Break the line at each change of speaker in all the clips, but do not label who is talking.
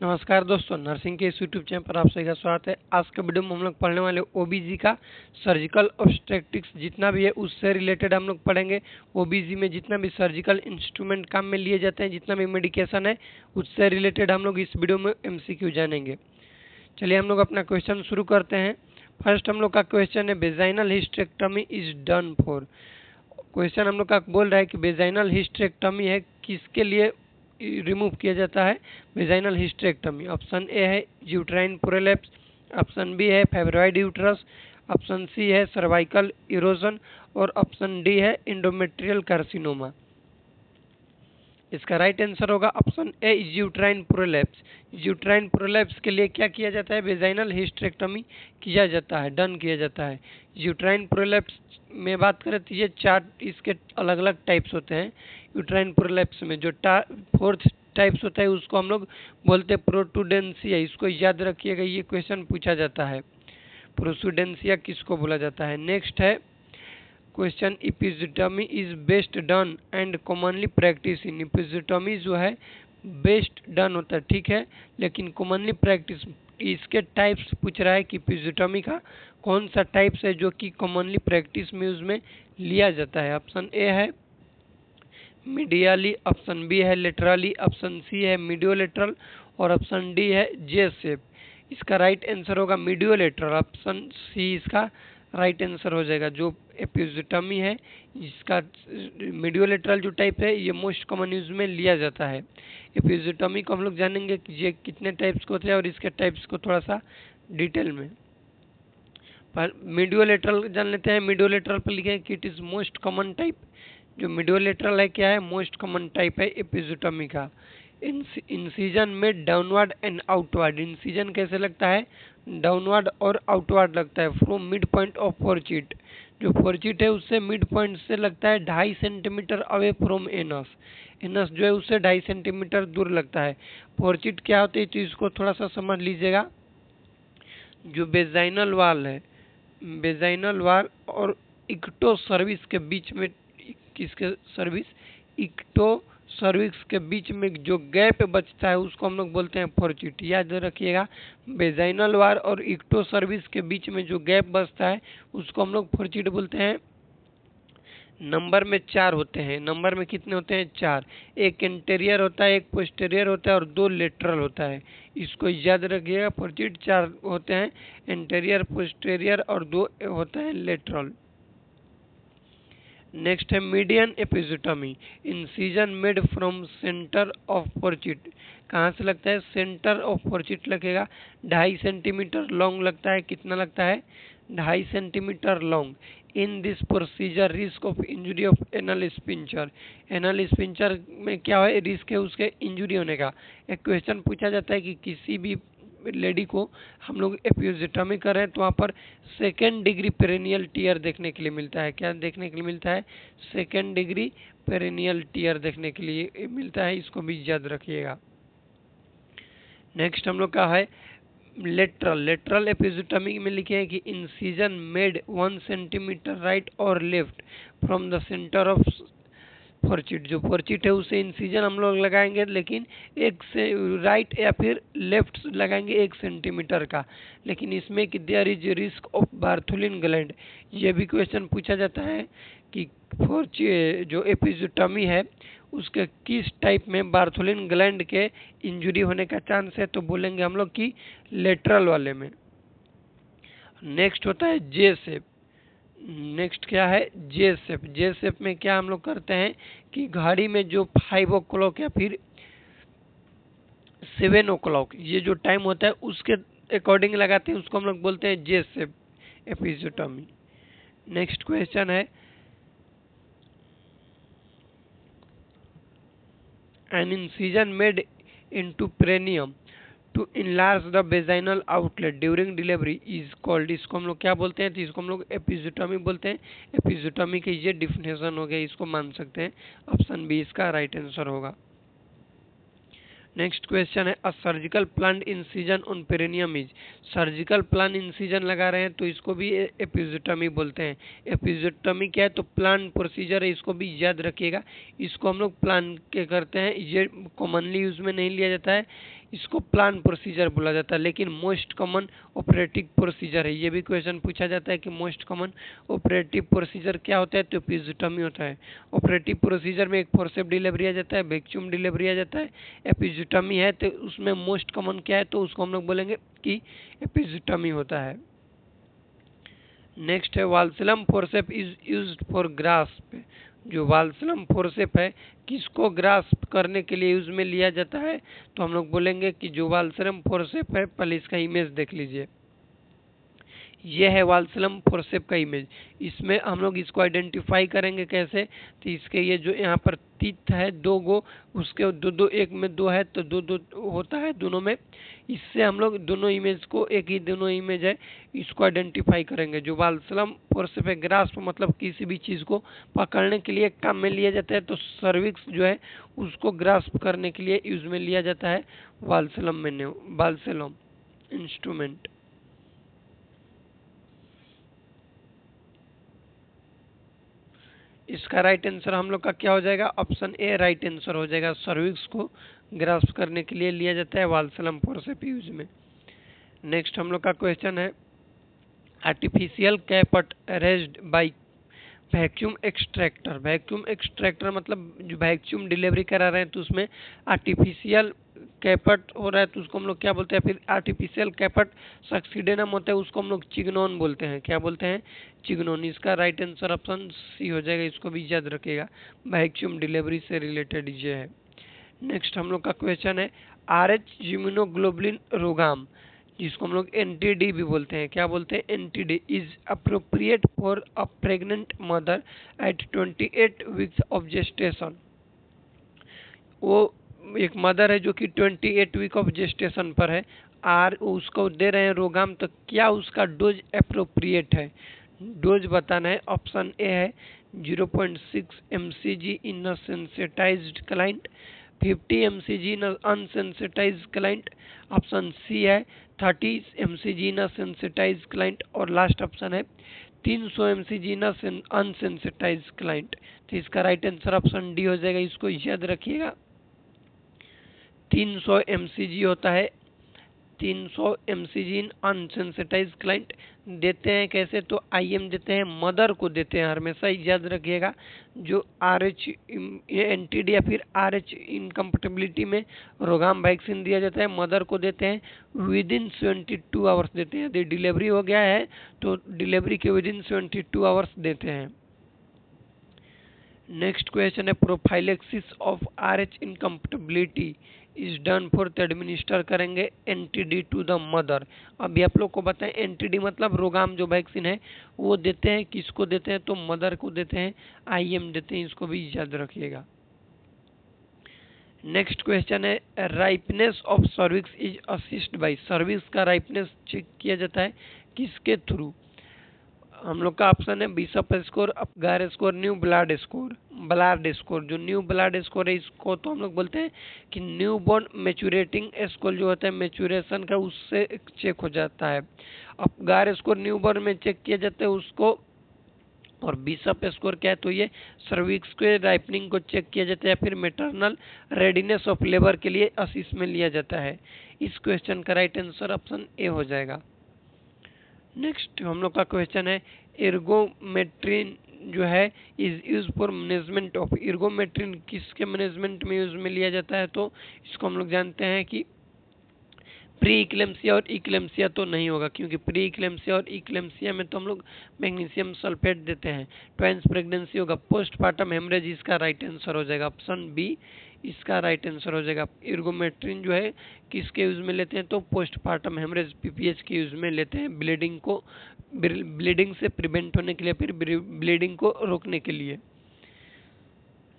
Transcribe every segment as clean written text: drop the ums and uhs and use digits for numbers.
नमस्कार दोस्तों, नर्सिंग के इस यूट्यूब चैनल पर आप सभी का स्वागत है। आज के वीडियो में हम लोग पढ़ने वाले ओबीजी का सर्जिकल ऑब्स्टेट्रिक्स जितना भी है उससे रिलेटेड हम लोग पढ़ेंगे। ओबीजी में जितना भी सर्जिकल इंस्ट्रूमेंट काम में लिए जाते हैं, जितना भी मेडिकेशन है, उससे रिलेटेड हम लोग इस वीडियो में एमसीक्यू जानेंगे। चलिए हम लोग अपना क्वेश्चन शुरू करते हैं। फर्स्ट हम लोग का क्वेश्चन है, vaginal hysterectomy is done for. Question हम लोग का बोल रहा है कि वेजाइनल हिस्टेरेक्टमी है किसके लिए रिमूव किया जाता है वेजाइनल हिस्टेरेक्टमी। ऑप्शन ए है यूट्राइन प्रोलैप्स, ऑप्शन बी है फाइब्रॉइड यूट्रस, ऑप्शन सी है सर्वाइकल इरोजन और ऑप्शन डी है इंडोमेट्रियल कार्सिनोमा। इसका राइट आंसर होगा option A uterine prolapse. Uterine prolapse के लिए क्या किया जाता है, वेजाइनल हिस्टेरेक्टमी किया जाता है, डन किया जाता है। यूट्राइन प्रोलैप्स में बात करें तो ये चार इसके अलग अलग टाइप्स होते हैं। यूट्राइन प्रोलैप्स में जो फोर्थ टाइप्स होता है उसको हम लोग बोलते हैं प्रोटूडेंसिया। इसको याद रखिएगा, ये क्वेश्चन पूछा जाता है, प्रोटूडेंसिया किसको बोला जाता है। नेक्स्ट है question, episiotomy is best done and commonly practice in. Episiotomy जो है बेस्ट डन होता है, ठीक है, लेकिन कॉमनली प्रैक्टिस इसके टाइप्स पूछ रहा है कि इपिजियोटॉमी का कौन सा टाइप्स है जो कि कॉमनली प्रैक्टिस में उसमें लिया जाता है। ऑप्शन ए है मीडियली, ऑप्शन बी है लेटरली, ऑप्शन सी है मीडियोलेटरल और ऑप्शन डी है जे शेप। इसका राइट आंसर होगा मीडियोलेटरल। ऑप्शन सी इसका राइट आंसर हो जाएगा। जो एपिजियोटॉमी है इसका मीडियोलेटरल जो टाइप है ये मोस्ट कॉमन यूज में लिया जाता है। एपिजियोटॉमी को हम लोग जानेंगे कि ये कितने टाइप्स के होते हैं और इसके टाइप्स को थोड़ा सा डिटेल में। पर मीडियोलेटरल जान लेते हैं। मीडियोलेटरल पर लिखे कि it is most common type. जो मीडियोलेटरल है क्या है, मोस्ट कॉमन टाइप है एपिजियोटॉमी का। इंसिजन में डाउनवर्ड एंड आउटवर्ड। इंसिजन कैसे लगता है, डाउनवर्ड और आउटवर्ड लगता है from mid point of fourchette. जो फोरचिट है उससे मिड पॉइंट से लगता है 2.5 centimetre away from anus. Anus जो है उससे 2.5 सेंटीमीटर दूर लगता है। फोरचिट क्या होती है तो इसको थोड़ा सा समझ लीजिएगा। जो वेजाइनल वाल है, वेजाइनल वाल और इक्टो सर्विस के बीच में, किसके सर्विस, इक्टो सर्विस के बीच में जो गैप बचता है उसको हम लोग बोलते हैं फोरचिट। याद रखिएगा, वेजाइनल वाल और इक्टो सर्विस के बीच में जो गैप बचता है उसको हम लोग फोरचिट बोलते हैं। नंबर में 4 होते हैं। नंबर में कितने होते हैं, 4। एक इंटीरियर होता है, एक पोस्टीरियर होता है और 2 लेटरल होता है। इसको याद रखिएगा, फोरचिट 4 होते हैं, इंटीरियर, पोस्टीरियर और 2 होता है लेटरल। नेक्स्ट है median episiotomy. Incision made from centre of fourchette. कहाँ से लगता है, सेंटर ऑफ फोरचिट लगेगा। 2.5 सेंटीमीटर लॉन्ग लगता है। कितना लगता है, 2.5 centimetre long. In this procedure risk of injury of anal sphincter. Anal sphincter में क्या है, रिस्क है उसके इंजुरी होने का। एक क्वेश्चन पूछा जाता है कि किसी भी लेडी को हम लोग एपिजियोटॉमी कर रहे हैं तो वहाँ पर सेकेंड डिग्री पेरिनियल टीयर देखने के लिए मिलता है। क्या देखने के लिए मिलता है, सेकेंड डिग्री पेरिनियल टीयर देखने के लिए मिलता है। इसको भी याद रखिएगा। नेक्स्ट हम लोग का है लेटरल। लेटरल एपिजियोटॉमी में लिखे हैं कि इंसिजन मेड 1 सेंटीमीटर राइट और left from the centre of fourchette. जो फोरचिट है उसे इंसिजन हम लोग लगाएंगे, लेकिन एक से राइट या फिर लेफ्ट लगाएंगे 1 सेंटीमीटर का। लेकिन इसमें कि there is risk of Bartholin gland. ये भी क्वेश्चन पूछा जाता है कि जो एपिजियोटॉमी है उसके किस टाइप में बार्थोलिन ग्लैंड के इंजुरी होने का चांस है, तो बोलेंगे हम लोग कि लेटरल वाले में। नेक्स्ट होता है जे शेप। नेक्स्ट क्या है, जे शेप। जे शेप में क्या हम लोग करते हैं कि घड़ी में जो 5 o'clock या फिर 7 o'clock ये जो टाइम होता है उसके अकॉर्डिंग लगाते हैं, उसको हम लोग बोलते हैं J shape episiotomy. Next question है, an incision made into perineum to enlarge the vaginal outlet during delivery is called. इसको हम लोग क्या बोलते हैं, तो इसको हम लोग एपिजियोटॉमी बोलते हैं। एपिजियोटॉमी की ये डिफिनेशन हो गया, इसको मान सकते हैं। ऑप्शन बी इसका राइट आंसर होगा। नेक्स्ट क्वेश्चन है, अ surgical plan incision on perineum is. Surgical plan incision लगा रहे हैं तो इसको भी एपिजियोटॉमी बोलते हैं। एपिजियोटॉमी क्या है, तो प्लान प्रोसीजर है, इसको भी याद रखिएगा। इसको हम लोग प्लान के करते हैं, ये कॉमनली यूज में नहीं लिया जाता है। इसको प्लान प्रोसीजर बोला जाता है, लेकिन मोस्ट कॉमन ऑपरेटिव प्रोसीजर है। ये भी क्वेश्चन पूछा जाता है कि मोस्ट कॉमन ऑपरेटिव प्रोसीजर क्या होता है, तो एपिज़ोटोमी होता है। ऑपरेटिव प्रोसीजर में एक फोर्सेप डिलीवरी आ जाता है, वैक्यूम डिलीवरी आ जाता है, एपिज़ोटोमी है तो उसमें मोस्ट कॉमन क्या है, तो उसको हम लोग बोलेंगे कि एपिज़ोटोमी होता है। नेक्स्ट है vulsellum forceps is used for grasp. जो वाल्सलम फोर्सेप है किसको ग्रास्प करने के लिए यूज में लिया जाता है, तो हम लोग बोलेंगे कि जो वाल्सलम फोर्सेप है, पहले इसका इमेज देख लीजिए। यह है वाल्सलम फोर्सेप का इमेज। इसमें हम लोग इसको आइडेंटिफाई करेंगे कैसे, तो इसके ये जो यहाँ पर टीथ है दो गो, उसके दो दो, एक में दो है तो दो दो होता है दोनों में। इससे हम लोग दोनों इमेज को, एक ही दोनों इमेज है, इसको आइडेंटिफाई करेंगे। जो वाल्सलम फोर्सेप है, ग्रास्प मतलब किसी भी चीज को पकड़ने के लिए काम में लिया जाता है, तो सर्विक्स जो है उसको ग्रास्प करने के लिए यूज में लिया जाता है वाल्सलम इंस्ट्रूमेंट। इसका राइट आंसर हम लोग का क्या हो जाएगा, ऑप्शन ए राइट आंसर हो जाएगा। सर्विक्स को ग्रास्प करने के लिए लिया जाता है वाल्सलम फोर्सेप यूज में। नेक्स्ट हम लोग का क्वेश्चन है artificial caput raised by vacuum extractor. Vacuum extractor मतलब जो वैक्यूम डिलीवरी करा रहे हैं तो उसमें आर्टिफिशियल कैपट हो रहा है, तो उसको हम लोग क्या बोलते हैं, फिर आर्टिफिशियल कैपट सक्सीडेनम होता है, उसको हम लोग चिग्नोन बोलते हैं। क्या बोलते हैं, चिग्नोन। इसका राइट आंसर ऑप्शन सी हो जाएगा, इसको भी याद रखिएगा, वैक्यूम डिलीवरी से रिलेटेड ये है। नेक्स्ट हम लोग का क्वेश्चन है RH इम्यूनोग्लोबुलिन रोगाम, जिसको हम लोग NTD भी बोलते हैं। क्या बोलते हैं, NTD is appropriate for a pregnant mother eight 28 weeks of gestation. वो एक मदर है जो कि 28 वीक ऑफ जेस्टेशन पर है, उसको दे रहे हैं रोगाम, तो क्या उसका डोज अप्रोप्रिएट है। डोज बताना है। ऑप्शन ए है 0.6 mcg इन अ सेंसिटाइज्ड क्लाइंट, 50 mcg इन अनसेंसिटाइज्ड क्लाइंट। ऑप्शन सी है 30 mcg इन अ सेंसिटाइज्ड क्लाइंट, और लास्ट ऑप्शन है 300 mcg इन अनसेंसिटाइज्ड क्लाइंट। तो इसका राइट आंसर ऑप्शन डी हो जाएगा, इसको याद रखिएगा। 300 mcg होता है, 300 mcg इन अनसेंसिटाइज क्लाइंट। देते हैं कैसे, तो IM देते हैं, मदर को देते हैं, हमेशा याद रखिएगा। जो RH NTD या फिर RH इनकम्पेटिबिलिटी में रोगाम वैक्सीन दिया जाता है, मदर को देते हैं, विदिन 72 आवर्स देते हैं। यदि डिलीवरी हो गया है तो डिलीवरी के विदिन 72 आवर्स देते हैं। नेक्स्ट क्वेश्चन है prophylaxis of RH incompatibility is done for, तो एडमिनिस्टर करेंगे NTD टू द मदर। अभी आप लोग को बताएं, NTD मतलब रोगाम जो वैक्सीन है वो देते हैं, किसको देते हैं, तो मदर को देते हैं, IM देते हैं, इसको भी याद रखिएगा। नेक्स्ट क्वेश्चन है ripeness of cervix is assist by. Cervix का राइपनेस चेक किया जाता है किसके थ्रू, हम लोग का ऑप्शन है bishop score, Apgar score, new blood score. Blood score, जो न्यू ब्लड स्कोर है इसको तो हम लोग बोलते हैं कि न्यू बॉर्न मैच्योरेटिंग स्कोर जो होता है मैच्योरेशन का, उससे चेक हो जाता है। अपगार स्कोर न्यू बॉर्न में चेक किया जाता है उसको, और बिशप स्कोर क्या है, तो ये सर्विक्स के राइपनिंग को चेक किया जाता है, फिर मेटरनल रेडीनेस ऑफ लेबर के लिए असिस्ट में लिया जाता है। इस क्वेश्चन का राइट आंसर ऑप्शन ए हो जाएगा। नेक्स्ट हम लोग का क्वेश्चन है एर्गोमेट्रिन जो है is use for management of. Ergometrine किसके मैनेजमेंट में यूज में लिया जाता है, तो इसको हम लोग जानते हैं कि प्री इक्लेम्सिया और इक्लेम्सिया तो नहीं होगा, क्योंकि प्री इक्लेम्सिया और इक्लेम्सिया में तो हम लोग मैग्नीशियम सल्फेट देते हैं। ट्वाइंस प्रेगनेंसी होगा। पोस्टपार्टम हेमरेज इसका राइट आंसर हो जाएगा, ऑप्शन बी इसका राइट आंसर हो जाएगा। एर्गोमेट्रिन जो है किसके यूज में लेते हैं, तो पोस्टपार्टम हेमरेज PPH के यूज में लेते हैं, ब्लीडिंग से प्रिवेंट होने के लिए, फिर ब्लीडिंग को रोकने के लिए।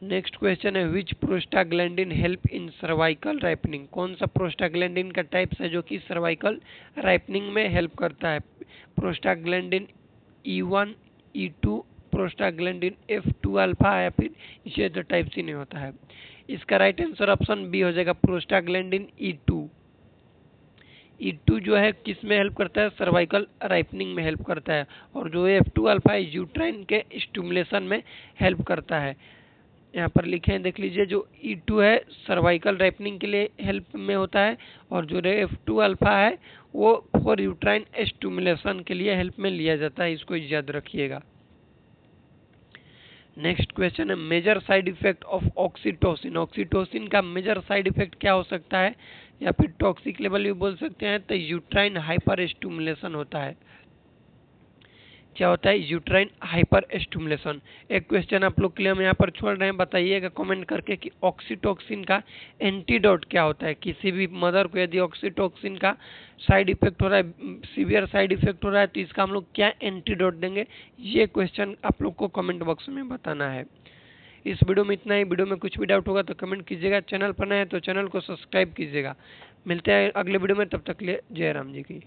नेक्स्ट क्वेश्चन है which prostaglandin help in cervical ripening. कौन सा प्रोस्टाग्लैंडिन का टाइप्स है जो कि सर्वाइकल राइपनिंग में हेल्प करता है। Prostaglandin E1 E2, prostaglandin F2 alpha, या फिर इसे तो टाइप सी नहीं होता है। इसका राइट आंसर ऑप्शन बी हो जाएगा, प्रोस्टाग्लैंडिन E2। E2 जो है किस में हेल्प करता है, सर्वाइकल राइपनिंग में हेल्प करता है, और जो F2 अल्फा है यूट्राइन के स्टिमुलेशन में हेल्प करता है। यहाँ पर लिखे हैं, देख लीजिए। जो E2 है सर्वाइकल रैपनिंग के लिए हेल्प में होता है, और जो F2 अल्फा है वो फॉर यूट्राइन स्टिमुलेशन के लिए हेल्प में लिया जाता है। इसको याद रखिएगा। नेक्स्ट क्वेश्चन है, major side effect of oxytocin. Oxytocin का मेजर साइड इफेक्ट क्या हो सकता है, या फिर टॉक्सिक लेवल भी बोल सकते हैं। तो यूट्राइन हाइपर स्टिमुलेशन होता है। क्या होता है? Uterine hyper stimulation. एक क्वेश्चन आप लोग के लिए हम यहाँ पर छोड़ रहे हैं, बताइएगा कमेंट करके कि ऑक्सीटोसिन का एंटीडोट क्या होता है। किसी भी मदर को यदि ऑक्सीटोसिन का साइड इफेक्ट हो रहा है, सीवियर साइड इफेक्ट हो रहा है, तो इसका हम लोग क्या एंटीडोट देंगे, ये क्वेश्चन आप लोग को कमेंट बॉक्स में बताना है। इस वीडियो में इतना ही। वीडियो में कुछ भी डाउट होगा तो कमेंट कीजिएगा। चैनल पर नए हैं तो चैनल को सब्सक्राइब कीजिएगा। मिलते हैं अगले वीडियो में, तब तक के लिए जय राम जी की।